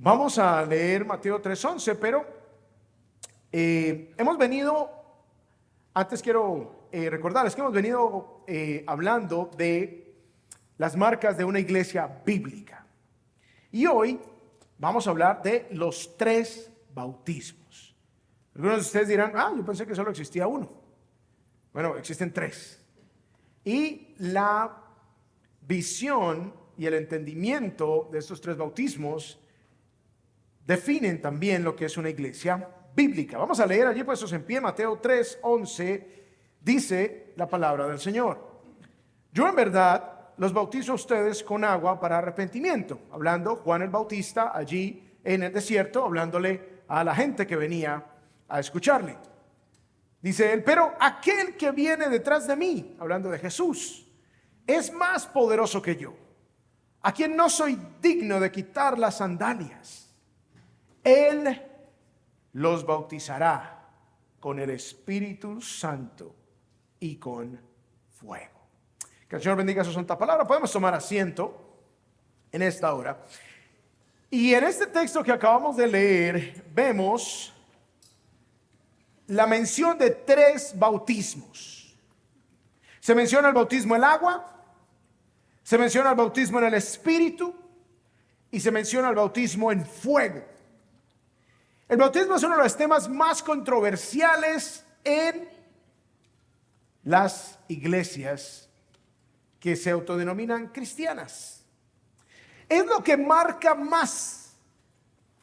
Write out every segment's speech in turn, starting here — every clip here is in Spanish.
Vamos a leer Mateo 3:11, pero hemos venido, antes quiero recordarles que hemos venido hablando de las marcas de una iglesia bíblica. Y hoy vamos a hablar de los 3 bautismos. Algunos de ustedes dirán, yo pensé que solo existía uno. Bueno, existen 3. Y la visión y el entendimiento de estos 3 bautismos definen también lo que es una iglesia bíblica. Vamos a leer allí puestos en pie, Mateo 3:11, dice la palabra del Señor. Yo en verdad los bautizo a ustedes con agua para arrepentimiento. Hablando Juan el Bautista allí en el desierto, hablándole a la gente que venía a escucharle. Dice él, pero aquel que viene detrás de mí, hablando de Jesús, es más poderoso que yo, a quien no soy digno de quitar las sandalias. Él los bautizará con el Espíritu Santo y con fuego. Que el Señor bendiga su santa palabra. Podemos tomar asiento en esta hora. Y en este texto que acabamos de leer, vemos la mención de 3 bautismos. Se menciona el bautismo en agua, se menciona el bautismo en el Espíritu y se menciona el bautismo en fuego. El bautismo es uno de los temas más controversiales en las iglesias que se autodenominan cristianas. Es lo que marca más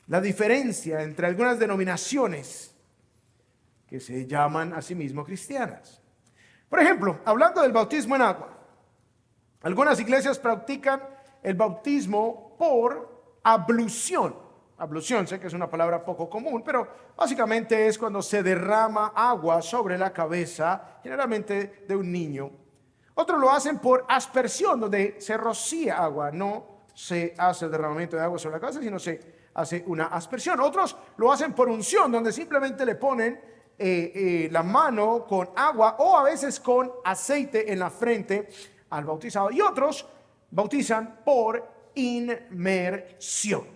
la diferencia entre algunas denominaciones que se llaman a sí mismos cristianas. Por ejemplo, hablando del bautismo en agua, algunas iglesias practican el bautismo por ablución. Ablución, sé que es una palabra poco común, pero básicamente es cuando se derrama agua sobre la cabeza, generalmente de un niño. Otros lo hacen por aspersión, donde se rocía agua, no se hace el derramamiento de agua sobre la cabeza, sino se hace una aspersión. Otros lo hacen por unción, donde simplemente le ponen la mano con agua o a veces con aceite en la frente al bautizado. Y otros bautizan por inmersión.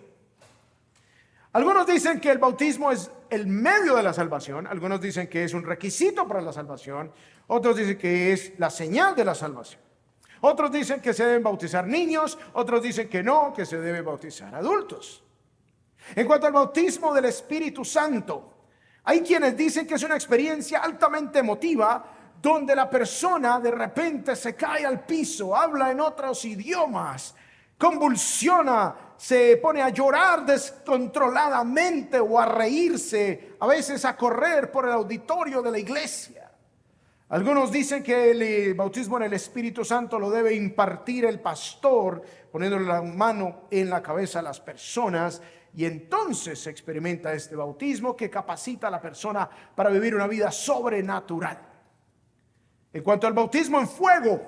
Algunos dicen que el bautismo es el medio de la salvación, algunos dicen que es un requisito para la salvación, otros dicen que es la señal de la salvación. Otros dicen que se deben bautizar niños, otros dicen que no, que se debe bautizar adultos. En cuanto al bautismo del Espíritu Santo, hay quienes dicen que es una experiencia altamente emotiva, donde la persona de repente se cae al piso, habla en otros idiomas, convulsiona, se pone a llorar descontroladamente o a reírse, a veces a correr por el auditorio de la iglesia. Algunos dicen que el bautismo en el Espíritu Santo lo debe impartir el pastor, poniéndole la mano en la cabeza a las personas, y entonces se experimenta este bautismo que capacita a la persona para vivir una vida sobrenatural. En cuanto al bautismo en fuego,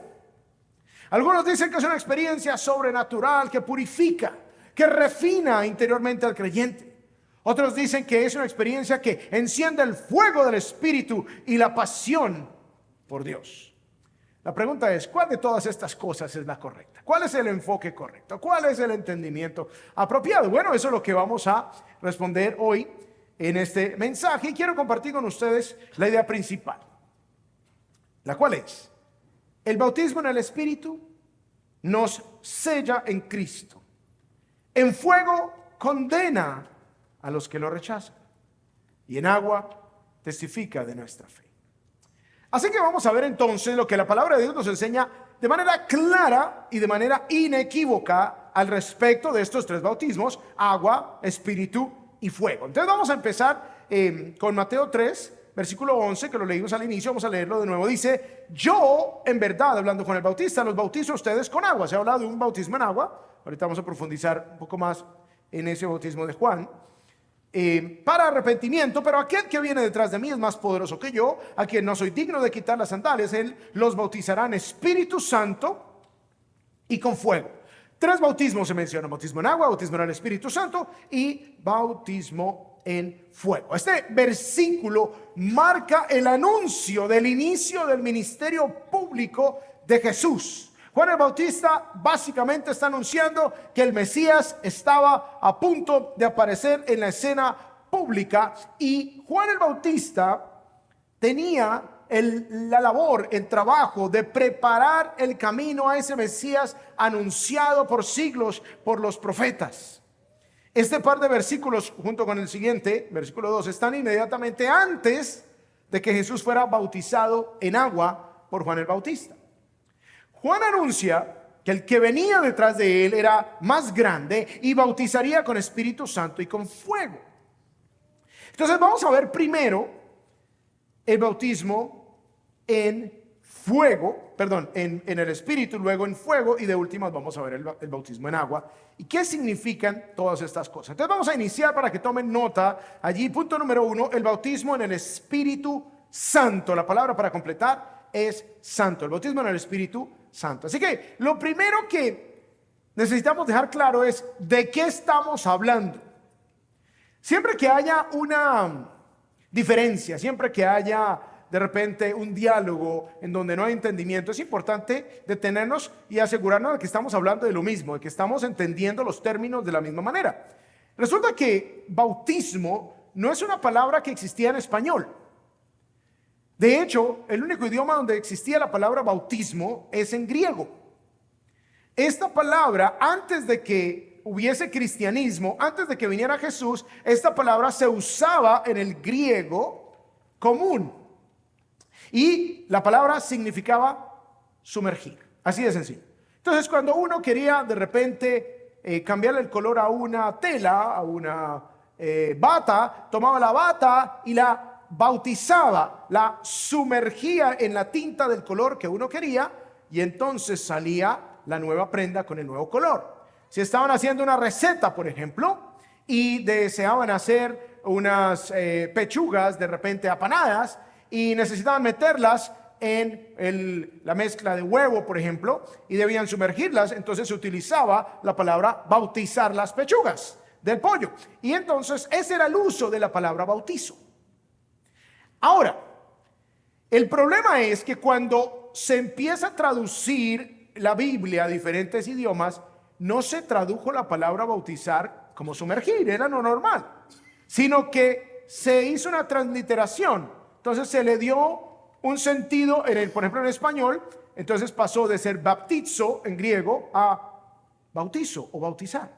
algunos dicen que es una experiencia sobrenatural que purifica, que refina interiormente al creyente. Otros dicen que es una experiencia que enciende el fuego del Espíritu y la pasión por Dios. La pregunta es, ¿cuál de todas estas cosas es la correcta? ¿Cuál es el enfoque correcto? ¿Cuál es el entendimiento apropiado? Bueno, eso es lo que vamos a responder hoy en este mensaje. Y quiero compartir con ustedes la idea principal, la cual es: el bautismo en el Espíritu nos sella en Cristo. En fuego condena a los que lo rechazan. Y en agua testifica de nuestra fe. Así que vamos a ver entonces lo que la palabra de Dios nos enseña de manera clara y de manera inequívoca al respecto de estos 3 bautismos: agua, espíritu y fuego. Entonces vamos a empezar con Mateo 3, versículo 11, que lo leímos al inicio. Vamos a leerlo de nuevo. Dice: yo en verdad, hablando con el Bautista, los bautizo a ustedes con agua. Se ha hablado de un bautismo en agua. Ahorita vamos a profundizar un poco más en ese bautismo de Juan. Para arrepentimiento, pero aquel que viene detrás de mí es más poderoso que yo, a quien no soy digno de quitar las sandalias. Él los bautizará en Espíritu Santo y con fuego. 3 bautismos se mencionan: bautismo en agua, bautismo en el Espíritu Santo y bautismo en fuego. Este versículo marca el anuncio del inicio del ministerio público de Jesús. Juan el Bautista básicamente está anunciando que el Mesías estaba a punto de aparecer en la escena pública, y Juan el Bautista tenía la labor, el trabajo de preparar el camino a ese Mesías anunciado por siglos por los profetas. Este par de versículos, junto con el siguiente, versículo 2, están inmediatamente antes de que Jesús fuera bautizado en agua por Juan el Bautista. Juan anuncia que el que venía detrás de él era más grande y bautizaría con Espíritu Santo y con fuego. Entonces vamos a ver primero el bautismo en fuego, en el Espíritu, luego en fuego, y de últimas vamos a ver el bautismo en agua y qué significan todas estas cosas. Entonces vamos a iniciar para que tomen nota allí. Punto número 1, el bautismo en el Espíritu Santo. La palabra para completar es santo, el bautismo en el Espíritu Santo. Así que lo primero que necesitamos dejar claro es de qué estamos hablando. Siempre que haya una diferencia, siempre que haya de repente un diálogo en donde no hay entendimiento, es importante detenernos y asegurarnos de que estamos hablando de lo mismo, de que estamos entendiendo los términos de la misma manera. Resulta que bautismo no es una palabra que existía en español. De hecho, el único idioma donde existía la palabra bautismo es en griego. Esta palabra, antes de que hubiese cristianismo, antes de que viniera Jesús, esta palabra se usaba en el griego común. Y la palabra significaba sumergir. Así de sencillo. Entonces, cuando uno quería de repente cambiarle el color a una tela, a una bata, tomaba la bata y la bautizaba, la sumergía en la tinta del color que uno quería, y entonces salía la nueva prenda con el nuevo color. Si estaban haciendo una receta, por ejemplo, y deseaban hacer unas pechugas de repente apanadas y necesitaban meterlas en la mezcla de huevo, por ejemplo, y debían sumergirlas, entonces se utilizaba la palabra bautizar las pechugas del pollo. Y entonces ese era el uso de la palabra bautizo. Ahora, el problema es que cuando se empieza a traducir la Biblia a diferentes idiomas, no se tradujo la palabra bautizar como sumergir, era lo normal, sino que se hizo una transliteración. Entonces se le dio un sentido, por ejemplo en español, entonces pasó de ser baptizo en griego a bautizo o bautizar.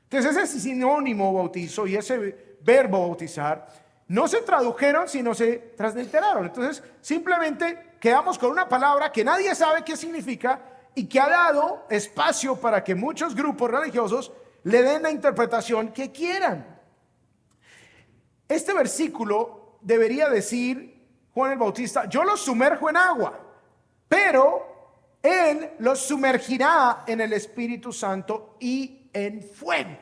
Entonces ese sinónimo bautizo y ese verbo bautizar no se tradujeron, sino se transliteraron. Entonces simplemente quedamos con una palabra que nadie sabe qué significa y que ha dado espacio para que muchos grupos religiosos le den la interpretación que quieran. Este versículo debería decir Juan el Bautista: yo los sumerjo en agua, pero él los sumergirá en el Espíritu Santo y en fuego.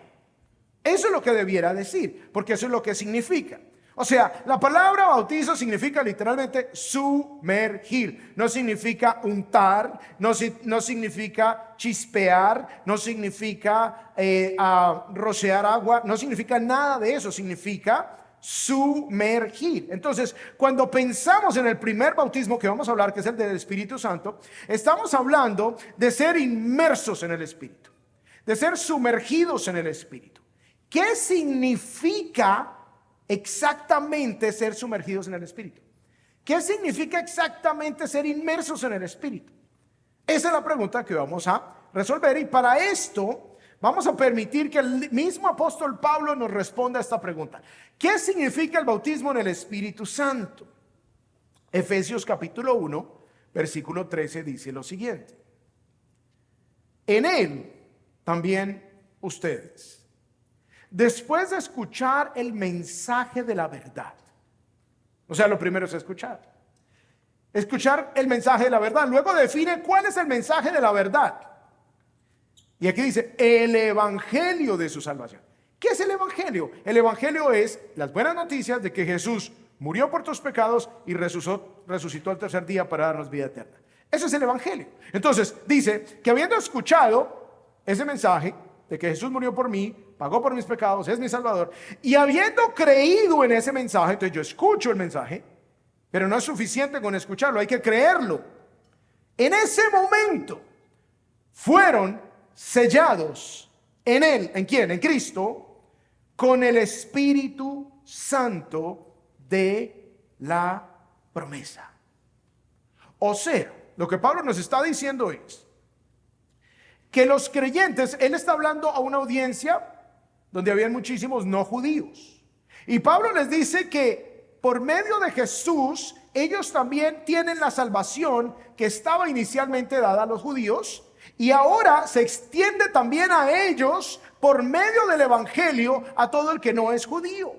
Eso es lo que debiera decir, porque eso es lo que significa. O sea, la palabra bautizo significa literalmente sumergir. No significa untar, no significa chispear, no significa rociar agua, no significa nada de eso, significa sumergir. Entonces, cuando pensamos en el primer bautismo que vamos a hablar, que es el del Espíritu Santo, estamos hablando de ser inmersos en el Espíritu, de ser sumergidos en el Espíritu. ¿Qué significa exactamente ser sumergidos en el Espíritu? ¿Qué significa exactamente ser inmersos en el Espíritu? Esa es la pregunta que vamos a resolver, y para esto vamos a permitir que el mismo apóstol Pablo nos responda a esta pregunta. ¿Qué significa el bautismo en el Espíritu Santo? Efesios capítulo 1, versículo 13 dice lo siguiente: en él también ustedes, después de escuchar el mensaje de la verdad. O sea, lo primero es escuchar el mensaje de la verdad. Luego define cuál es el mensaje de la verdad. Y aquí dice el evangelio de su salvación. ¿Qué es el evangelio? El evangelio es las buenas noticias de que Jesús murió por tus pecados y resucitó al tercer día para darnos vida eterna. Eso es el evangelio. Entonces dice que habiendo escuchado ese mensaje de que Jesús murió por mí, pagó por mis pecados, es mi Salvador, y habiendo creído en ese mensaje, entonces yo escucho el mensaje, pero no es suficiente con escucharlo, hay que creerlo. En ese momento fueron sellados en Él. ¿En quién? En Cristo, con el Espíritu Santo de la promesa. O sea, lo que Pablo nos está diciendo es que los creyentes, él está hablando a una audiencia donde habían muchísimos no judíos. Y Pablo les dice que por medio de Jesús, ellos también tienen la salvación que estaba inicialmente dada a los judíos, y ahora se extiende también a ellos por medio del evangelio a todo el que no es judío.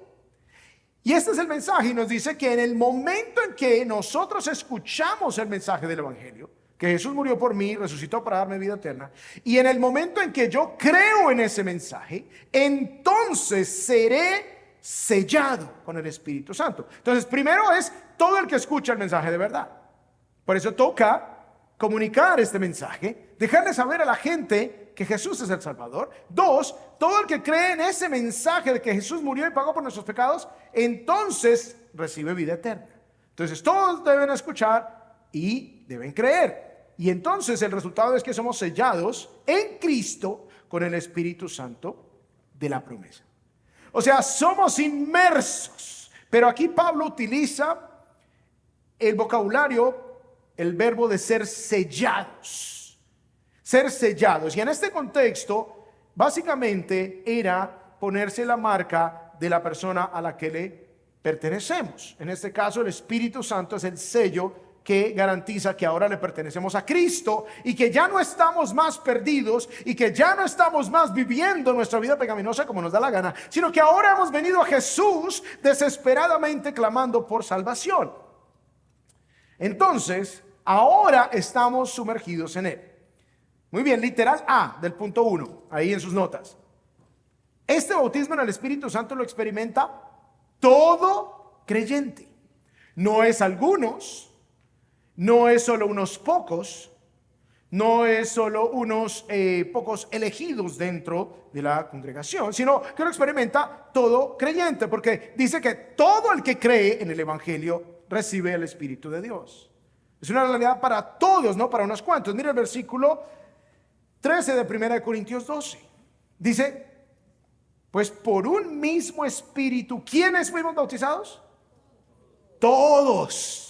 Y este es el mensaje, y nos dice que en el momento en que nosotros escuchamos el mensaje del evangelio, que Jesús murió por mí, resucitó para darme vida eterna, y en el momento en que yo creo en ese mensaje, entonces seré sellado con el Espíritu Santo. Entonces, primero es todo el que escucha el mensaje de verdad. Por eso toca comunicar este mensaje, dejarle saber a la gente que Jesús es el Salvador. Dos, todo el que cree en ese mensaje de que Jesús murió y pagó por nuestros pecados, entonces recibe vida eterna. Entonces todos deben escuchar y deben creer. Y entonces el resultado es que somos sellados en Cristo con el Espíritu Santo de la promesa. O sea, somos inmersos. Pero aquí Pablo utiliza el vocabulario, el verbo de ser sellados. Ser sellados. Y en este contexto, básicamente era ponerse la marca de la persona a la que le pertenecemos. En este caso, el Espíritu Santo es el sello que garantiza que ahora le pertenecemos a Cristo y que ya no estamos más perdidos y que ya no estamos más viviendo nuestra vida pecaminosa como nos da la gana, sino que ahora hemos venido a Jesús desesperadamente clamando por salvación. Entonces, ahora estamos sumergidos en Él. Muy bien, literal A del punto 1, ahí en sus notas. Este bautismo en el Espíritu Santo lo experimenta todo creyente. No es algunos, no es solo unos pocos, no es solo unos pocos elegidos dentro de la congregación, sino que lo experimenta todo creyente, porque dice que todo el que cree en el Evangelio recibe el Espíritu de Dios. Es una realidad para todos, no para unos cuantos. Mira el versículo 13 de 1 Corintios 12. Dice, pues por un mismo Espíritu, ¿quiénes fuimos bautizados? Todos.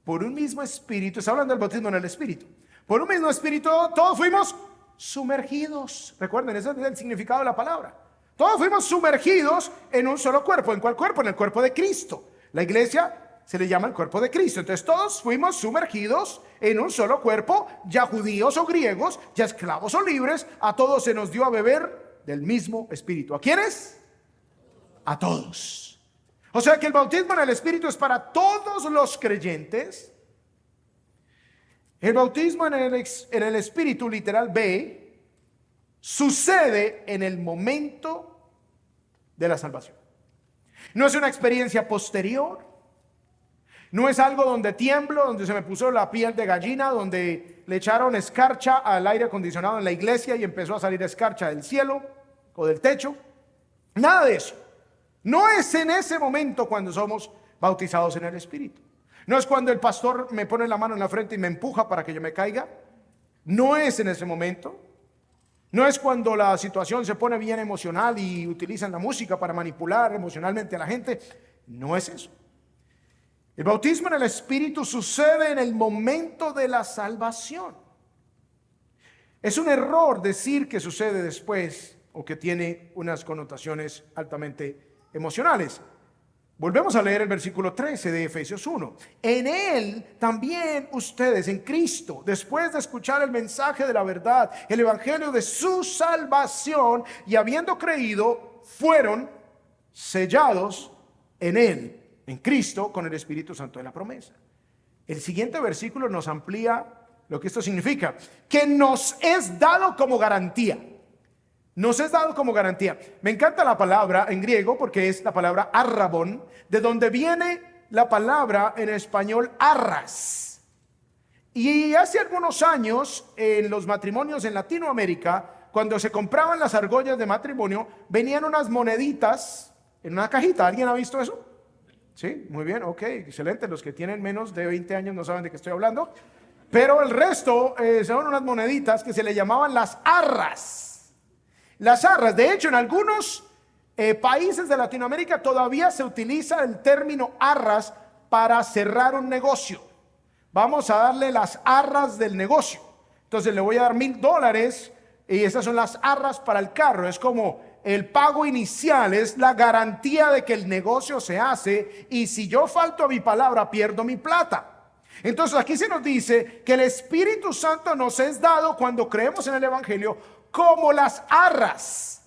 Por un mismo Espíritu, está hablando del bautismo en el Espíritu. Por un mismo Espíritu, todos fuimos sumergidos. Recuerden, ese es el significado de la palabra. Todos fuimos sumergidos en un solo cuerpo. ¿En cuál cuerpo? En el cuerpo de Cristo. La iglesia se le llama el cuerpo de Cristo. Entonces todos fuimos sumergidos en un solo cuerpo, ya judíos o griegos, ya esclavos o libres. A todos se nos dio a beber del mismo Espíritu. ¿A quiénes? A todos. O sea que el bautismo en el Espíritu es para todos los creyentes. El bautismo en el Espíritu, literal B, sucede en el momento de la salvación. No es una experiencia posterior. No es algo donde tiemblo, donde se me puso la piel de gallina, donde le echaron escarcha al aire acondicionado en la iglesia y empezó a salir escarcha del cielo o del techo. Nada de eso. No es en ese momento cuando somos bautizados en el Espíritu. No es cuando el pastor me pone la mano en la frente y me empuja para que yo me caiga. No es en ese momento. No es cuando la situación se pone bien emocional y utilizan la música para manipular emocionalmente a la gente. No es eso. El bautismo en el Espíritu sucede en el momento de la salvación. Es un error decir que sucede después o que tiene unas connotaciones altamente emocionales. Volvemos a leer el versículo 13 de Efesios 1. En Él también ustedes, en Cristo, después de escuchar el mensaje de la verdad, el evangelio de su salvación, y habiendo creído, fueron sellados en Él, en Cristo, con el Espíritu Santo de la promesa. El siguiente versículo nos amplía lo que esto significa, que nos es dado como garantía. Nos es dado como garantía. Me encanta la palabra en griego porque es la palabra arrabón, de donde viene la palabra en español arras. Y hace algunos años en los matrimonios en Latinoamérica, cuando se compraban las argollas de matrimonio, venían unas moneditas en una cajita. ¿Alguien ha visto eso? Sí, muy bien, ok, excelente. Los que tienen menos de 20 años no saben de qué estoy hablando. Pero el resto son unas moneditas que se le llamaban las arras. Las arras, de hecho, en algunos países de Latinoamérica todavía se utiliza el término arras para cerrar un negocio. Vamos a darle las arras del negocio. Entonces le voy a dar $1,000 y esas son las arras para el carro. Es como el pago inicial, es la garantía de que el negocio se hace, y si yo falto a mi palabra pierdo mi plata. Entonces aquí se nos dice que el Espíritu Santo nos es dado cuando creemos en el Evangelio como las arras,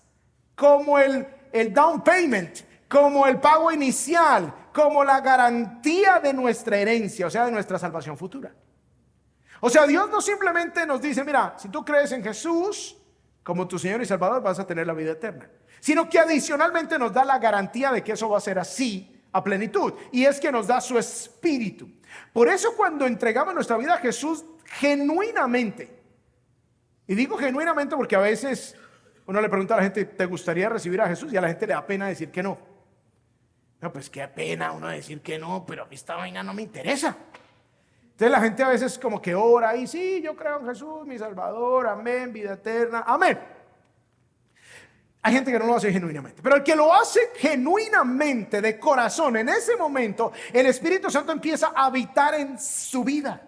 como el down payment, como el pago inicial, como la garantía de nuestra herencia, o sea, de nuestra salvación futura. O sea, Dios no simplemente nos dice, mira, si tú crees en Jesús como tu Señor y Salvador, vas a tener la vida eterna, sino que adicionalmente nos da la garantía de que eso va a ser así a plenitud, y es que nos da su Espíritu. Por eso cuando entregamos nuestra vida a Jesús genuinamente, y digo genuinamente porque a veces uno le pregunta a la gente, ¿te gustaría recibir a Jesús? Y a la gente le da pena decir que no. No, pues qué pena uno decir que no, pero a mí esta vaina no me interesa. Entonces la gente a veces como que ora y sí, yo creo en Jesús, mi Salvador, amén, vida eterna, amén. Hay gente que no lo hace genuinamente, pero el que lo hace genuinamente, de corazón, en ese momento, el Espíritu Santo empieza a habitar en su vida.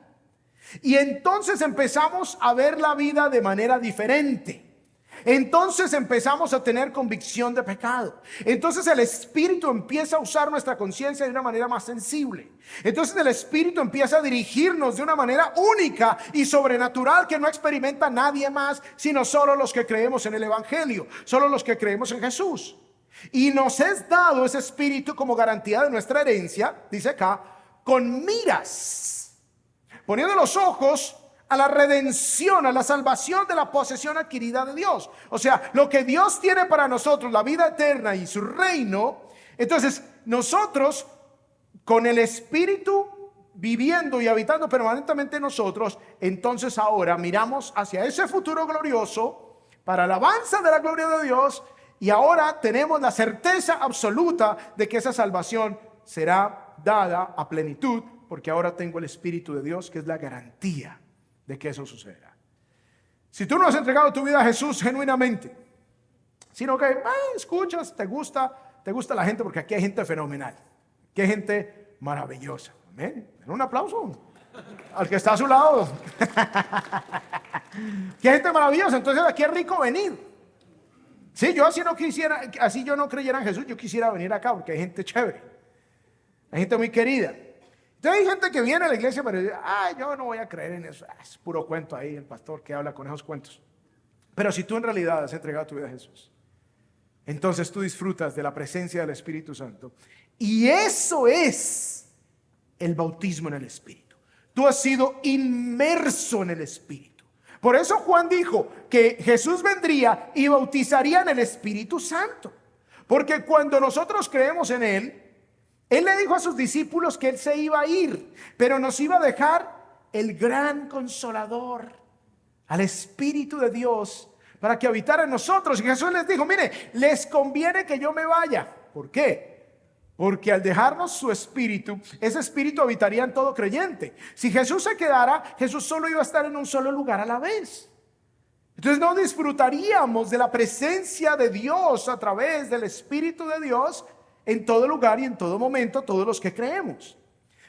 Y entonces empezamos a ver la vida de manera diferente. Entonces empezamos a tener convicción de pecado. Entonces el Espíritu empieza a usar nuestra conciencia de una manera más sensible. Entonces el Espíritu empieza a dirigirnos de una manera única y sobrenatural que no experimenta nadie más, sino solo los que creemos en el Evangelio, solo los que creemos en Jesús. Y nos es dado ese Espíritu como garantía de nuestra herencia, dice acá, con miras, poniendo los ojos a la redención, a la salvación de la posesión adquirida de Dios. O sea, lo que Dios tiene para nosotros, la vida eterna y su reino. Entonces nosotros, con el Espíritu viviendo y habitando permanentemente en nosotros, entonces ahora miramos hacia ese futuro glorioso para la alabanza de la gloria de Dios, y ahora tenemos la certeza absoluta de que esa salvación será dada a plenitud, porque ahora tengo el Espíritu de Dios, que es la garantía de que eso sucederá. Si tú no has entregado tu vida a Jesús genuinamente, sino que escuchas, te gusta la gente, porque aquí hay gente fenomenal, aquí hay gente maravillosa. Amén. Den un aplauso al que está a su lado. Aquí hay gente maravillosa, entonces aquí es rico venir. Sí, yo así yo no creyera en Jesús, yo quisiera venir acá porque hay gente chévere, hay gente muy querida. Entonces hay gente que viene a la iglesia pero dice, yo no voy a creer en eso, es puro cuento ahí, el pastor que habla con esos cuentos. Pero si tú en realidad has entregado tu vida a Jesús, entonces tú disfrutas de la presencia del Espíritu Santo, y eso es el bautismo en el Espíritu. Tú has sido inmerso en el Espíritu. Por eso Juan dijo que Jesús vendría y bautizaría en el Espíritu Santo, porque cuando nosotros creemos en Él le dijo a sus discípulos que Él se iba a ir, pero nos iba a dejar el gran Consolador, al Espíritu de Dios, para que habitara en nosotros. Y Jesús les dijo, mire, les conviene que yo me vaya. ¿Por qué? Porque al dejarnos su Espíritu, ese Espíritu habitaría en todo creyente. Si Jesús se quedara, Jesús solo iba a estar en un solo lugar a la vez. Entonces no disfrutaríamos de la presencia de Dios a través del Espíritu de Dios en todo lugar y en todo momento, todos los que creemos.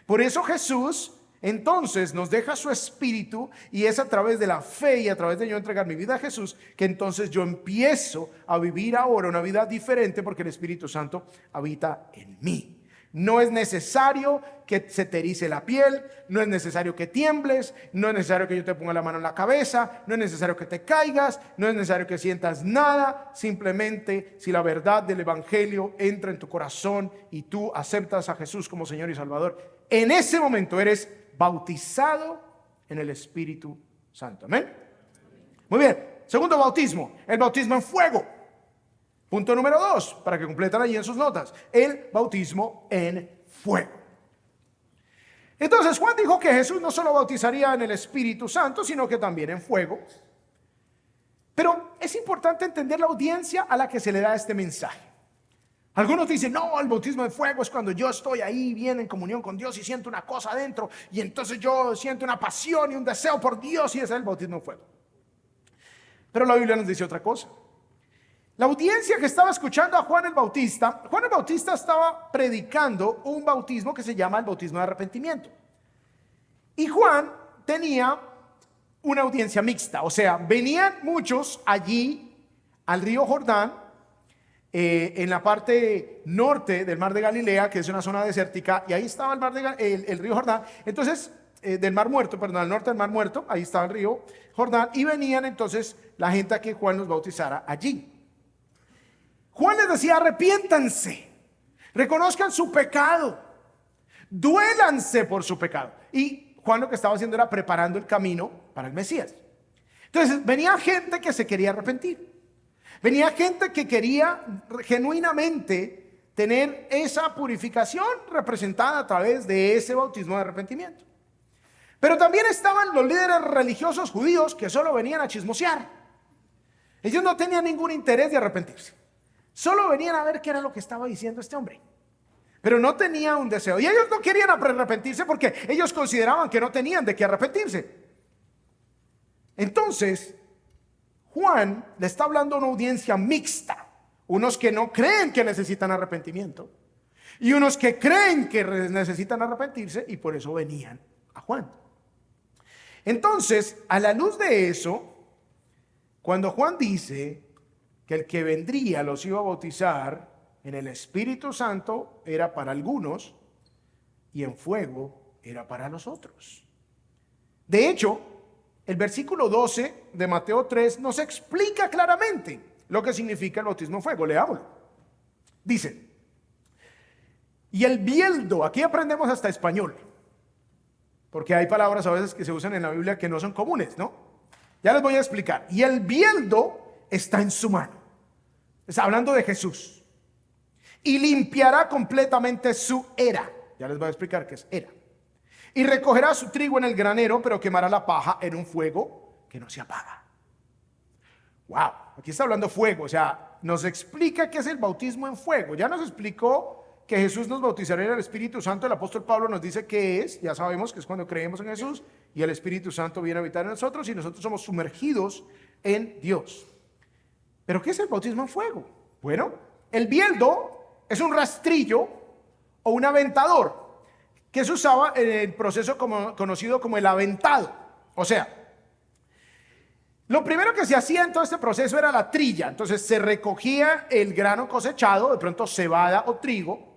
Por eso Jesús entonces nos deja su Espíritu, y es a través de la fe y a través de yo entregar mi vida a Jesús que entonces yo empiezo a vivir ahora una vida diferente, porque el Espíritu Santo habita en mí. No es necesario que se te erice la piel, no es necesario que tiembles, no es necesario que yo te ponga la mano en la cabeza, no es necesario que te caigas, no es necesario que sientas nada. Simplemente si la verdad del Evangelio entra en tu corazón y tú aceptas a Jesús como Señor y Salvador, en ese momento eres bautizado en el Espíritu Santo. Amén. Muy bien, segundo bautismo, el bautismo en fuego. Punto número 2, para que completan allí en sus notas, el bautismo en fuego. Entonces Juan dijo que Jesús no solo bautizaría en el Espíritu Santo, sino que también en fuego. Pero es importante entender la audiencia a la que se le da este mensaje. Algunos dicen, no, el bautismo de fuego es cuando yo estoy ahí bien en comunión con Dios y siento una cosa adentro y entonces yo siento una pasión y un deseo por Dios y ese es el bautismo de fuego. Pero la Biblia nos dice otra cosa. La audiencia que estaba escuchando a Juan el Bautista estaba predicando un bautismo que se llama el bautismo de arrepentimiento. Y Juan tenía una audiencia mixta, o sea, venían muchos allí al río Jordán, en la parte norte del mar de Galilea, que es una zona desértica, y ahí estaba el río Jordán. Entonces, del mar muerto, perdón, al norte del mar muerto, ahí estaba el río Jordán, y venían entonces la gente a que Juan los bautizara allí. Juan les decía, arrepiéntanse, reconozcan su pecado, duélanse por su pecado. Y Juan lo que estaba haciendo era preparando el camino para el Mesías. Entonces venía gente que se quería arrepentir. Venía gente que quería genuinamente tener esa purificación representada a través de ese bautismo de arrepentimiento. Pero también estaban los líderes religiosos judíos que solo venían a chismosear. Ellos no tenían ningún interés de arrepentirse. Solo venían a ver qué era lo que estaba diciendo este hombre. Pero no tenía un deseo. Y ellos no querían arrepentirse porque ellos consideraban que no tenían de qué arrepentirse. Entonces, Juan le está hablando a una audiencia mixta. Unos que no creen que necesitan arrepentimiento. Y unos que creen que necesitan arrepentirse y por eso venían a Juan. Entonces, a la luz de eso, cuando Juan dice que el que vendría los iba a bautizar en el Espíritu Santo era para algunos y en fuego era para los otros. De hecho, el versículo 12 de Mateo 3 nos explica claramente lo que significa el bautismo en fuego. Leámoslo. Dice, y el bieldo, aquí aprendemos hasta español, porque hay palabras a veces que se usan en la Biblia que no son comunes, ¿no? Ya les voy a explicar. Y el bieldo está en su mano. Está hablando de Jesús. Y limpiará completamente su era. Ya les voy a explicar qué es era. Y recogerá su trigo en el granero, pero quemará la paja en un fuego que no se apaga. Wow, aquí está hablando fuego, o sea, nos explica qué es el bautismo en fuego. Ya nos explicó que Jesús nos bautizará en el Espíritu Santo. El apóstol Pablo nos dice qué es. Ya sabemos que es cuando creemos en Jesús y el Espíritu Santo viene a habitar en nosotros y nosotros somos sumergidos en Dios. ¿Pero qué es el bautismo en fuego? Bueno, el bieldo es un rastrillo o un aventador que se usaba en el proceso conocido como el aventado. O sea, lo primero que se hacía en todo este proceso era la trilla. Entonces se recogía el grano cosechado, de pronto cebada o trigo,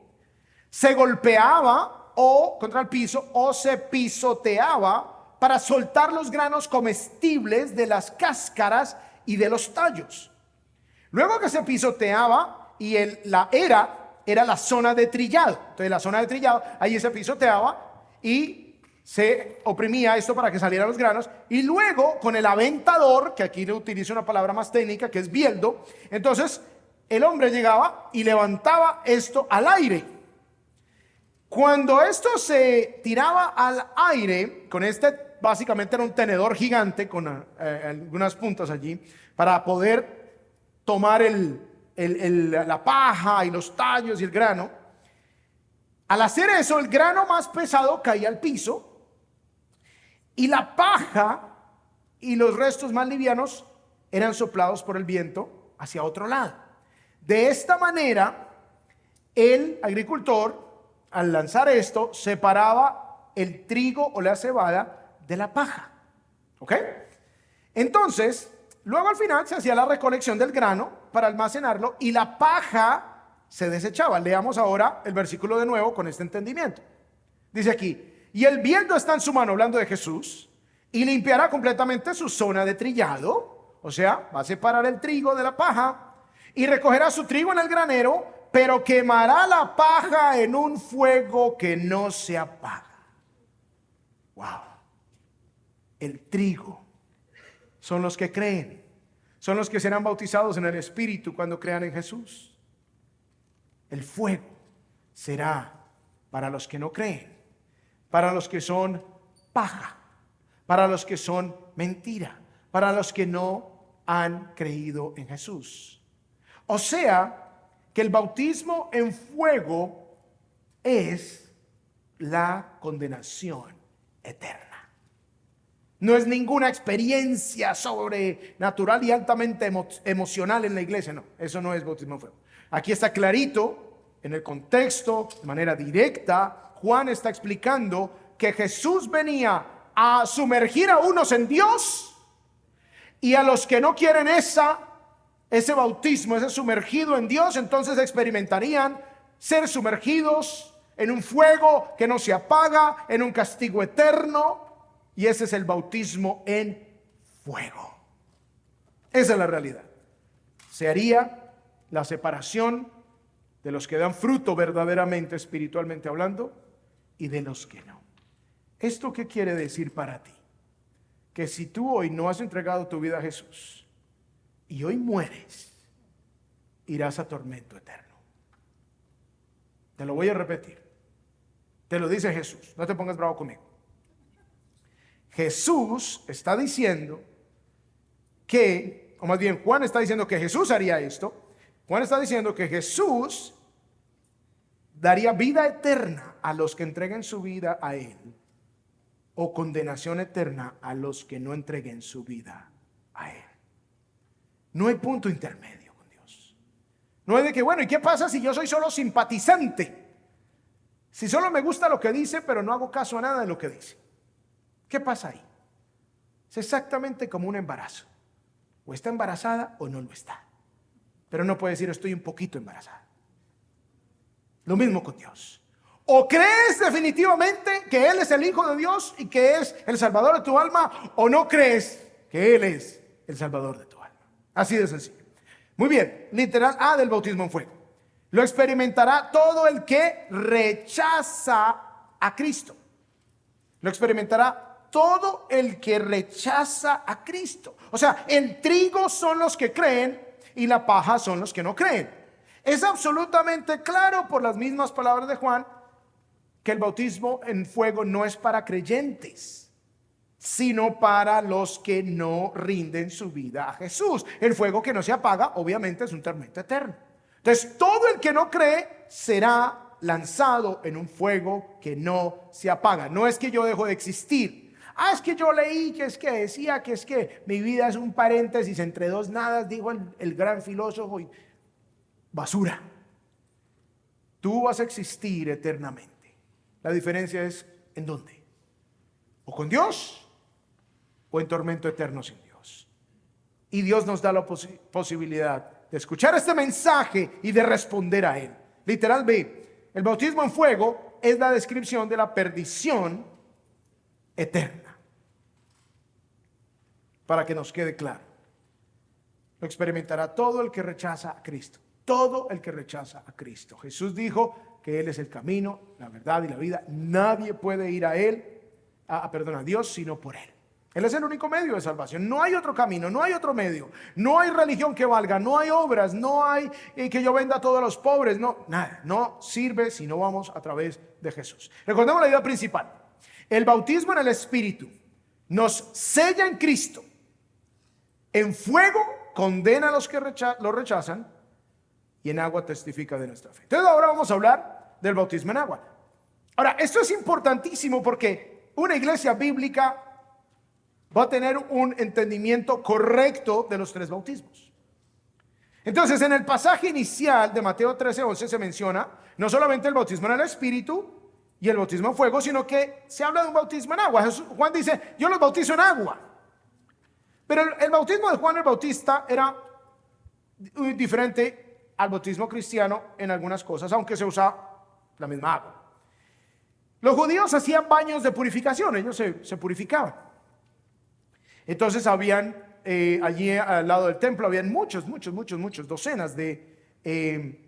se golpeaba o contra el piso o se pisoteaba para soltar los granos comestibles de las cáscaras y de los tallos. Luego que se pisoteaba y la era la zona de trillado. Entonces la zona de trillado, ahí se pisoteaba y se oprimía esto para que salieran los granos. Y luego con el aventador, que aquí le utilizo una palabra más técnica, que es bieldo, entonces el hombre llegaba y levantaba esto al aire. Cuando esto se tiraba al aire, con este básicamente era un tenedor gigante con algunas puntas allí, para poder tomar la paja y los tallos y el grano. Al hacer eso, el grano más pesado caía al piso y la paja y los restos más livianos eran soplados por el viento hacia otro lado. De esta manera, el agricultor, al lanzar esto, separaba el trigo o la cebada de la paja. ¿Ok? Entonces, luego al final se hacía la recolección del grano para almacenarlo y la paja se desechaba. Leamos ahora el versículo de nuevo con este entendimiento. Dice aquí, y el bieldo está en su mano, hablando de Jesús, y limpiará completamente su zona de trillado, o sea, va a separar el trigo de la paja, y recogerá su trigo en el granero, pero quemará la paja en un fuego que no se apaga. Wow. El trigo son los que creen, son los que serán bautizados en el Espíritu cuando crean en Jesús. El fuego será para los que no creen, para los que son paja, para los que son mentira, para los que no han creído en Jesús. O sea, que el bautismo en fuego es la condenación eterna. No es ninguna experiencia sobrenatural y altamente emocional en la iglesia. No, eso no es bautismo en fuego. Aquí está clarito, en el contexto, de manera directa, Juan está explicando que Jesús venía a sumergir a unos en Dios, y a los que no quieren ese bautismo, ese sumergido en Dios, entonces experimentarían ser sumergidos en un fuego que no se apaga, en un castigo eterno. Y ese es el bautismo en fuego. Esa es la realidad. Se haría la separación de los que dan fruto verdaderamente, espiritualmente hablando, y de los que no. ¿Esto qué quiere decir para ti? Que si tú hoy no has entregado tu vida a Jesús y hoy mueres, irás a tormento eterno. Te lo voy a repetir. Te lo dice Jesús. No te pongas bravo conmigo. Jesús está diciendo que, o más bien Juan está diciendo que Jesús haría esto. Juan está diciendo que Jesús daría vida eterna a los que entreguen su vida a Él, o condenación eterna a los que no entreguen su vida a Él. No hay punto intermedio con Dios. No es de que, bueno, ¿y qué pasa si yo soy solo simpatizante? Si solo me gusta lo que dice, pero no hago caso a nada de lo que dice. ¿Qué pasa ahí? Es exactamente como un embarazo. O está embarazada o no lo está. Pero no puede decir estoy un poquito embarazada. Lo mismo con Dios. O crees definitivamente que Él es el Hijo de Dios y que es el Salvador de tu alma, o no crees que Él es el Salvador de tu alma. Así de sencillo. Muy bien, literal A del bautismo en fuego. Lo experimentará todo el que rechaza a Cristo. Lo experimentará todo el que rechaza a Cristo. O sea, el trigo son los que creen y la paja son los que no creen. Es absolutamente claro por las mismas palabras de Juan que el bautismo en fuego no es para creyentes, sino para los que no rinden su vida a Jesús. El fuego que no se apaga, obviamente, es un tormento eterno. Entonces, todo el que no cree será lanzado en un fuego que no se apaga. No es que yo dejo de existir. Es que yo leí que es que decía que es que mi vida es un paréntesis entre dos nadas, dijo el gran filósofo, y basura. Tú vas a existir eternamente. La diferencia es ¿en dónde? O con Dios o en tormento eterno sin Dios. Y Dios nos da la posibilidad de escuchar este mensaje y de responder a él. Literal B, el bautismo en fuego es la descripción de la perdición eterna. Para que nos quede claro, lo experimentará todo el que rechaza a Cristo. Todo el que rechaza a Cristo. Jesús dijo que Él es el camino, la verdad y la vida. Nadie puede ir a Él, a Dios, sino por Él. Él es el único medio de salvación. No hay otro camino, no hay otro medio. No hay religión que valga, no hay obras, no hay que yo venda a todos los pobres. No, nada, no sirve si no vamos a través de Jesús. Recordemos la idea principal. El bautismo en el Espíritu nos sella en Cristo. En fuego condena a los que lo rechazan, y en agua testifica de nuestra fe. Entonces ahora vamos a hablar del bautismo en agua. Ahora, esto es importantísimo porque una iglesia bíblica va a tener un entendimiento correcto de los tres bautismos. Entonces, en el pasaje inicial de Mateo 13:11 se menciona no solamente el bautismo en el Espíritu y el bautismo en fuego, sino que se habla de un bautismo en agua. Juan dice, yo los bautizo en agua. Pero el bautismo de Juan el Bautista era diferente al bautismo cristiano en algunas cosas, aunque se usa la misma agua. Los judíos hacían baños de purificación, ellos se purificaban. Entonces habían allí al lado del templo, habían muchos, docenas de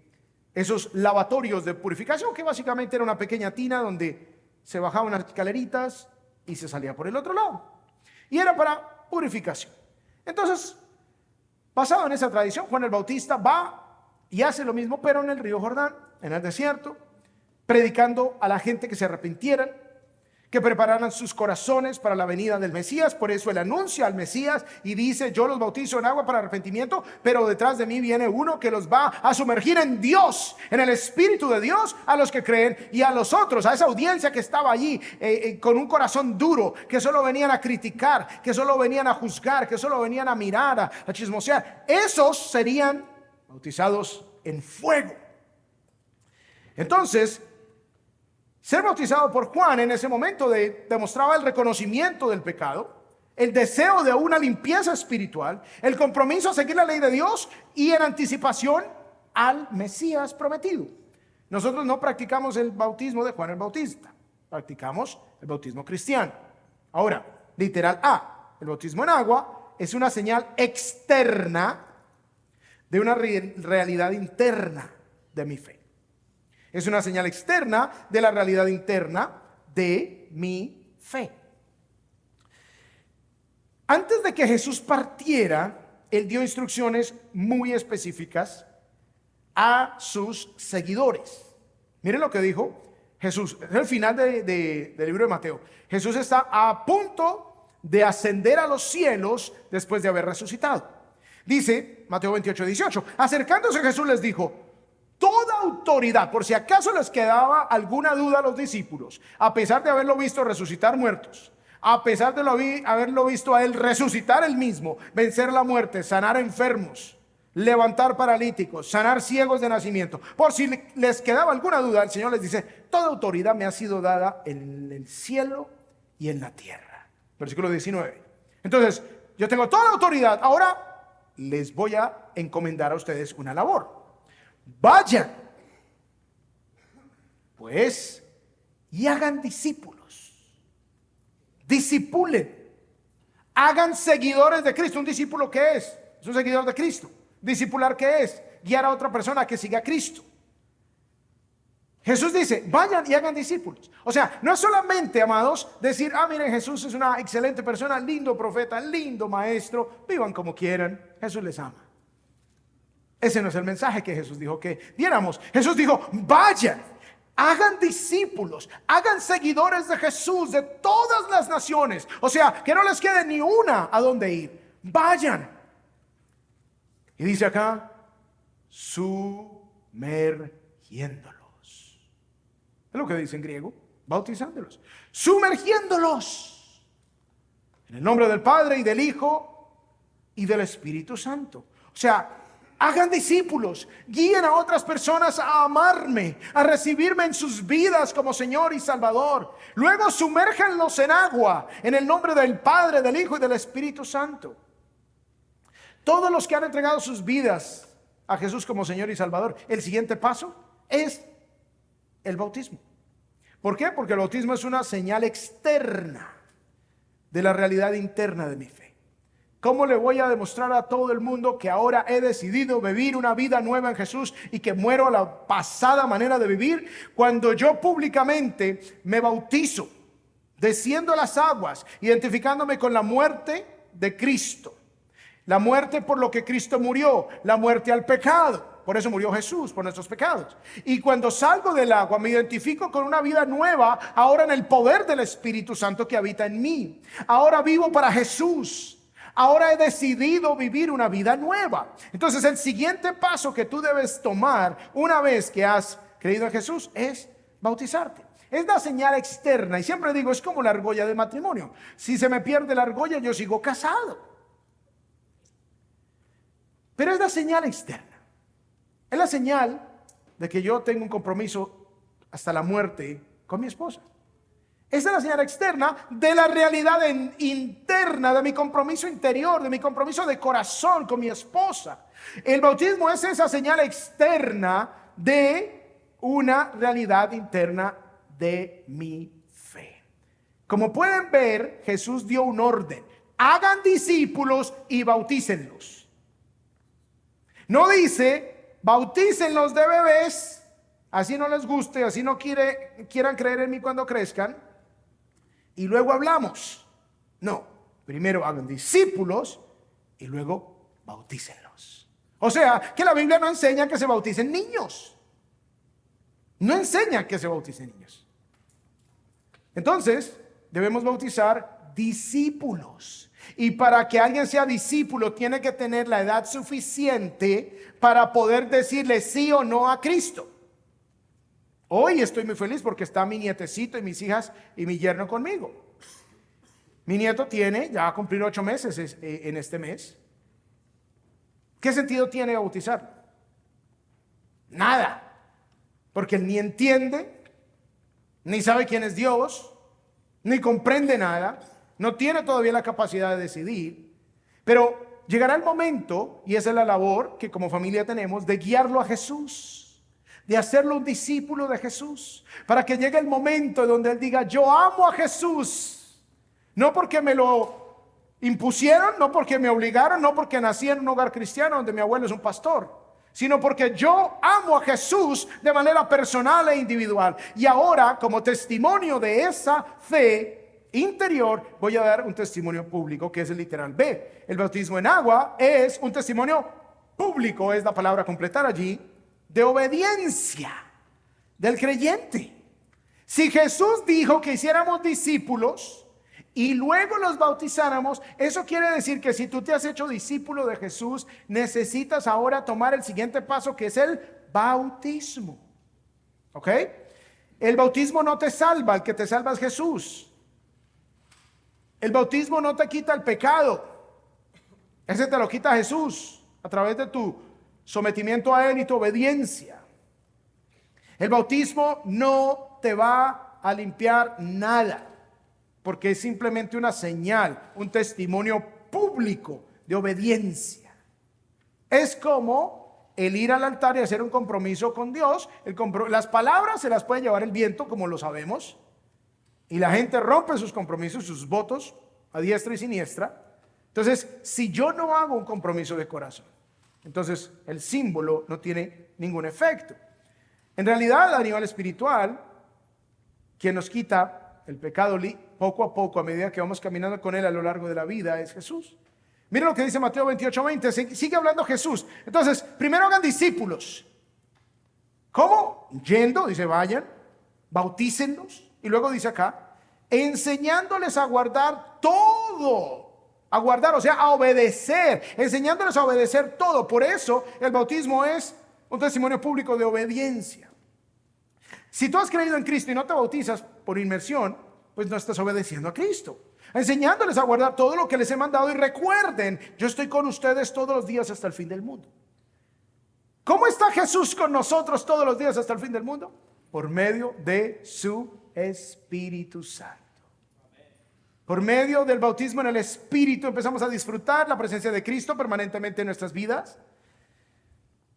esos lavatorios de purificación, que básicamente era una pequeña tina donde se bajaban unas escaleritas y se salía por el otro lado. Y era para purificación. Entonces, basado en esa tradición, Juan el Bautista va y hace lo mismo, pero en el río Jordán, en el desierto, predicando a la gente que se arrepintieran, que prepararan sus corazones para la venida del Mesías. Por eso él anuncia al Mesías y dice: yo los bautizo en agua para arrepentimiento, pero detrás de mí viene uno que los va a sumergir en Dios, en el Espíritu de Dios, a los que creen y a los otros, a esa audiencia que estaba allí con un corazón duro, que solo venían a criticar, que solo venían a juzgar, que solo venían a mirar, a chismosear. Esos serían bautizados en fuego. Entonces, ser bautizado por Juan en ese momento demostraba el reconocimiento del pecado, el deseo de una limpieza espiritual, el compromiso a seguir la ley de Dios y en anticipación al Mesías prometido. Nosotros no practicamos el bautismo de Juan el Bautista, practicamos el bautismo cristiano. Ahora, literal A, el bautismo en agua es una señal externa de una realidad interna de mi fe. Es una señal externa de la realidad interna de mi fe. Antes de que Jesús partiera, él dio instrucciones muy específicas a sus seguidores. Miren lo que dijo Jesús. Es el final del libro de Mateo. Jesús está a punto de ascender a los cielos después de haber resucitado. Dice Mateo 28:18. Acercándose Jesús les dijo: toda autoridad, por si acaso les quedaba alguna duda a los discípulos, a pesar de haberlo visto resucitar muertos, a pesar de haberlo visto a él resucitar él mismo, vencer la muerte, sanar enfermos, levantar paralíticos, sanar ciegos de nacimiento, por si les quedaba alguna duda, el Señor les dice: toda autoridad me ha sido dada en el cielo y en la tierra. Versículo 19. Entonces, yo tengo toda la autoridad, ahora les voy a encomendar a ustedes una labor. Vayan, pues, y hagan discípulos. Discipulen. Hagan seguidores de Cristo. ¿Un discípulo qué es? Es un seguidor de Cristo. Discipular, ¿qué es? Guiar a otra persona a que siga a Cristo. Jesús dice: vayan y hagan discípulos. O sea, no es solamente, amados, decir: miren, Jesús es una excelente persona, lindo profeta, lindo maestro, vivan como quieran, Jesús les ama. Ese no es el mensaje que Jesús dijo que diéramos. Jesús dijo: vayan, hagan discípulos, hagan seguidores de Jesús de todas las naciones. O sea, que no les quede ni una a dónde ir. Vayan. Y dice acá: sumergiéndolos. Es lo que dice en griego, bautizándolos, sumergiéndolos en el nombre del Padre y del Hijo y del Espíritu Santo. O sea, hagan discípulos, guíen a otras personas a amarme, a recibirme en sus vidas como Señor y Salvador. Luego sumérjanlos en agua, en el nombre del Padre, del Hijo y del Espíritu Santo. Todos los que han entregado sus vidas a Jesús como Señor y Salvador, el siguiente paso es el bautismo. ¿Por qué? Porque el bautismo es una señal externa de la realidad interna de mi fe. ¿Cómo le voy a demostrar a todo el mundo que ahora he decidido vivir una vida nueva en Jesús y que muero a la pasada manera de vivir? Cuando yo públicamente me bautizo, desciendo las aguas, identificándome con la muerte de Cristo, la muerte por lo que Cristo murió, la muerte al pecado. Por eso murió Jesús, por nuestros pecados. Y cuando salgo del agua, me identifico con una vida nueva, ahora en el poder del Espíritu Santo que habita en mí. Ahora vivo para Jesús. Ahora he decidido vivir una vida nueva. Entonces, el siguiente paso que tú debes tomar una vez que has creído en Jesús es bautizarte. Es la señal externa. Y siempre digo, es como la argolla de matrimonio. Si se me pierde la argolla, yo sigo casado. Pero es la señal externa. Es la señal de que yo tengo un compromiso hasta la muerte con mi esposa. Esa es la señal externa de la realidad interna, de mi compromiso interior, de mi compromiso de corazón con mi esposa. El bautismo es esa señal externa de una realidad interna de mi fe. Como pueden ver, Jesús dio un orden: hagan discípulos y bautícenlos. No dice: bautícenlos de bebés, así no les guste, así no quieran creer en mí cuando crezcan, y luego hablamos. No, primero hagan discípulos y luego bautícenlos. O sea, que la Biblia no enseña que se bauticen niños. No enseña que se bauticen niños. Entonces, debemos bautizar discípulos. Y para que alguien sea discípulo, tiene que tener la edad suficiente para poder decirle sí o no a Cristo. Hoy estoy muy feliz porque está mi nietecito y mis hijas y mi yerno conmigo. Mi nieto ya va a cumplir 8 meses en este mes. ¿Qué sentido tiene bautizarlo? Nada. Porque él ni entiende, ni sabe quién es Dios, ni comprende nada, no tiene todavía la capacidad de decidir. Pero llegará el momento, y esa es la labor que como familia tenemos, de guiarlo a Jesús, de hacerlo un discípulo de Jesús, para que llegue el momento donde él diga: yo amo a Jesús, no porque me lo impusieron, no porque me obligaron, no porque nací en un hogar cristiano donde mi abuelo es un pastor, sino porque yo amo a Jesús de manera personal e individual. Y ahora, como testimonio de esa fe interior, voy a dar un testimonio público, que es el literal B. El bautismo en agua es un testimonio público, es la palabra completar allí, de obediencia del creyente. Si Jesús dijo que hiciéramos discípulos y luego los bautizáramos, eso quiere decir que si tú te has hecho discípulo de Jesús, necesitas ahora tomar el siguiente paso, que es el bautismo. ¿Ok? El bautismo no te salva, el que te salva es Jesús. El bautismo no te quita el pecado, ese te lo quita Jesús a través de tu sometimiento a Él y tu obediencia. El bautismo no te va a limpiar nada, porque es simplemente una señal, un testimonio público de obediencia. Es como el ir al altar y hacer un compromiso con Dios. Las palabras se las puede llevar el viento, como lo sabemos, y la gente rompe sus compromisos, sus votos, a diestra y siniestra. Entonces, si yo no hago un compromiso de corazón, entonces el símbolo no tiene ningún efecto. En realidad, a nivel espiritual, quien nos quita el pecado poco a poco, a medida que vamos caminando con Él a lo largo de la vida, es Jesús. Miren lo que dice Mateo 28:20, sigue hablando Jesús. Entonces, primero hagan discípulos. ¿Cómo? Yendo, dice, vayan, bautícenlos. Y luego dice acá, enseñándoles a guardar todo. A guardar, o sea, a obedecer. Enseñándoles a obedecer todo. Por eso el bautismo es un testimonio público de obediencia. Si tú has creído en Cristo y no te bautizas por inmersión, pues no estás obedeciendo a Cristo. Enseñándoles a guardar todo lo que les he mandado, y recuerden, yo estoy con ustedes todos los días hasta el fin del mundo. ¿Cómo está Jesús con nosotros todos los días hasta el fin del mundo? Por medio de su Espíritu Santo. Por medio del bautismo en el Espíritu empezamos a disfrutar la presencia de Cristo permanentemente en nuestras vidas.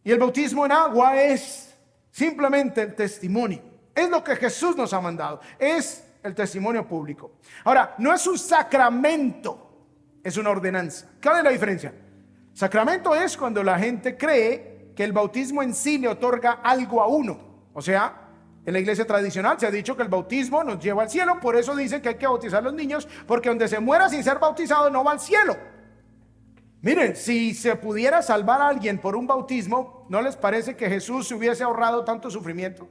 Y el bautismo en agua es simplemente el testimonio. Es lo que Jesús nos ha mandado. Es el testimonio público. Ahora, no es un sacramento, es una ordenanza. ¿Cuál es la diferencia? Sacramento es cuando la gente cree que el bautismo en sí le otorga algo a uno. O sea, en la iglesia tradicional se ha dicho que el bautismo nos lleva al cielo. Por eso dicen que hay que bautizar a los niños, porque donde se muera sin ser bautizado no va al cielo. Miren, si se pudiera salvar a alguien por un bautismo, ¿no les parece que Jesús se hubiese ahorrado tanto sufrimiento?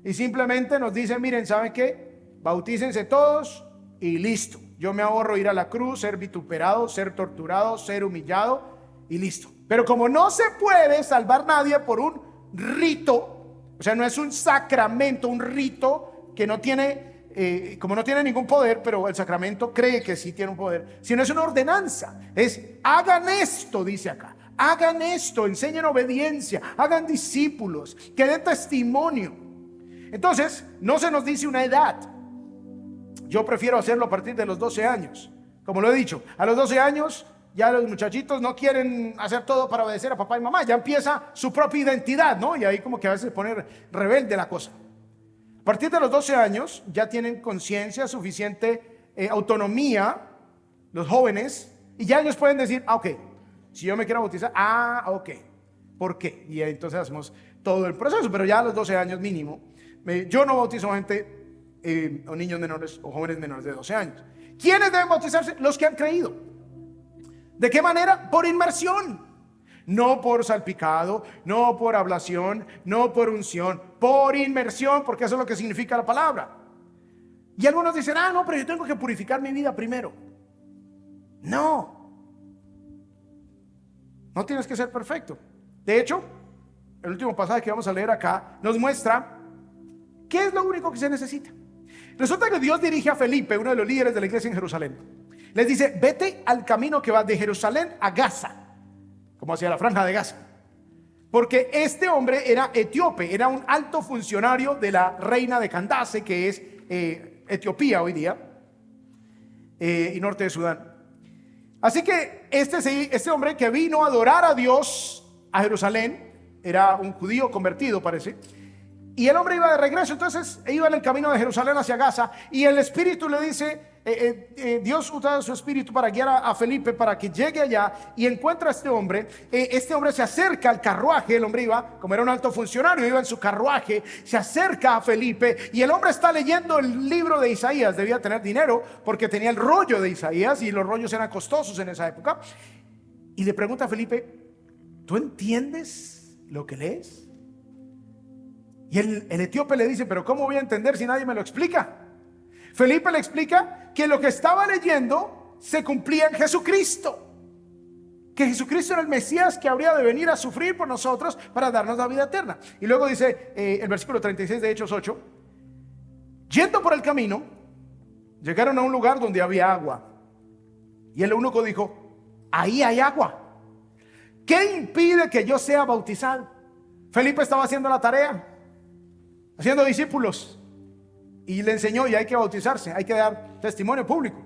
Y simplemente nos dice, miren, ¿saben qué? Bautícense todos y listo. Yo me ahorro ir a la cruz, ser vituperado, ser torturado, ser humillado y listo. Pero como no se puede salvar nadie por un rito, o sea, no es un sacramento, un rito que no tiene, como no tiene ningún poder, pero el sacramento cree que sí tiene un poder, sino es una ordenanza. Es, hagan esto, dice acá. Hagan esto, enseñen obediencia, hagan discípulos, que den testimonio. Entonces, no se nos dice una edad. Yo prefiero hacerlo a partir de los 12 años. Como lo he dicho, a los 12 años ya los muchachitos no quieren hacer todo para obedecer a papá y mamá. Ya empieza su propia identidad, ¿no? Y ahí como que a veces se pone rebelde la cosa. A partir de los 12 años ya tienen conciencia, suficiente autonomía, los jóvenes, y ya ellos pueden decir, ok, si yo me quiero bautizar, ok, ¿por qué? Y entonces hacemos todo el proceso, pero ya a los 12 años mínimo. Yo no bautizo gente o niños menores o jóvenes menores de 12 años. ¿Quiénes deben bautizarse? Los que han creído. ¿De qué manera? Por inmersión. No por salpicado, no por ablación, no por unción, por inmersión, porque eso es lo que significa la palabra. Y algunos dicen, no, pero yo tengo que purificar mi vida primero. No tienes que ser perfecto. De hecho, el último pasaje que vamos a leer acá nos muestra qué es lo único que se necesita. Resulta que Dios dirige a Felipe, uno de los líderes de la iglesia en Jerusalén. Les dice, vete al camino que va de Jerusalén a Gaza, como hacia la franja de Gaza. Porque este hombre era etíope, era un alto funcionario de la reina de Candace, que es Etiopía hoy día, y norte de Sudán. Así que este hombre que vino a adorar a Dios a Jerusalén, era un judío convertido, parece. Y el hombre iba de regreso, entonces iba en el camino de Jerusalén hacia Gaza, y el Espíritu le dice, Dios usa su Espíritu para guiar a Felipe para que llegue allá y encuentra a este hombre. Este hombre se acerca al carruaje, el hombre iba, como era un alto funcionario, iba en su carruaje, se acerca a Felipe y el hombre está leyendo el libro de Isaías. Debía tener dinero porque tenía el rollo de Isaías y los rollos eran costosos en esa época. Y le pregunta a Felipe, ¿tú entiendes lo que lees? Y el etíope le dice, pero ¿cómo voy a entender si nadie me lo explica? Felipe le explica que lo que estaba leyendo se cumplía en Jesucristo, que Jesucristo era el Mesías que habría de venir a sufrir por nosotros para darnos la vida eterna. Y luego dice el versículo 36 de Hechos 8, yendo por el camino, llegaron a un lugar donde había agua. Y el eunuco dijo, ahí hay agua. ¿Qué impide que yo sea bautizado? Felipe estaba haciendo la tarea, haciendo discípulos, y le enseñó, y hay que bautizarse, hay que dar testimonio público.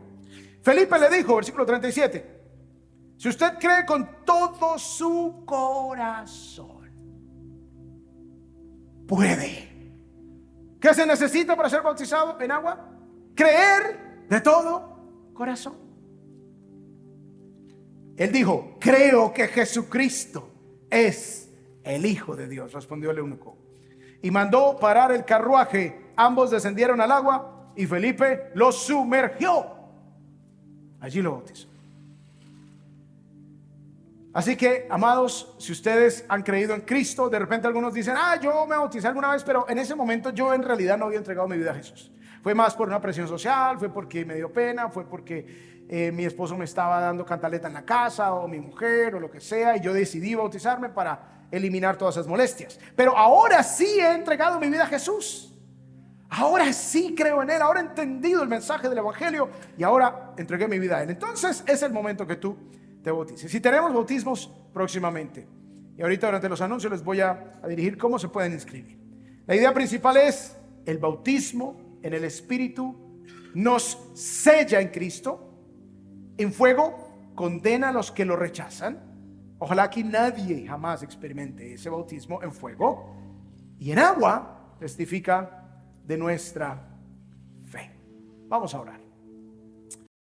Felipe le dijo, versículo 37, si usted cree con todo su corazón, puede. ¿Qué se necesita para ser bautizado en agua? Creer de todo corazón. Él dijo, creo que Jesucristo es el Hijo de Dios, respondió el eunuco. Y mandó parar el carruaje. Ambos descendieron al agua y Felipe lo sumergió. Allí lo bautizó. Así que, amados, si ustedes han creído en Cristo, de repente algunos dicen, yo me bauticé alguna vez, pero en ese momento yo en realidad no había entregado mi vida a Jesús. Fue más por una presión social, fue porque me dio pena, fue porque mi esposo me estaba dando cantaleta en la casa, o mi mujer, o lo que sea, y yo decidí bautizarme para eliminar todas esas molestias. Pero ahora sí he entregado mi vida a Jesús. Ahora sí creo en Él, ahora he entendido el mensaje del Evangelio y ahora entregué mi vida a Él. Entonces es el momento que tú te bautices. Si tenemos bautismos próximamente, y ahorita durante los anuncios les voy a dirigir cómo se pueden inscribir. La idea principal es el bautismo en el Espíritu nos sella en Cristo. En fuego condena a los que lo rechazan. Ojalá que nadie jamás experimente ese bautismo en fuego. Y en agua testifica de nuestra fe. Vamos a orar.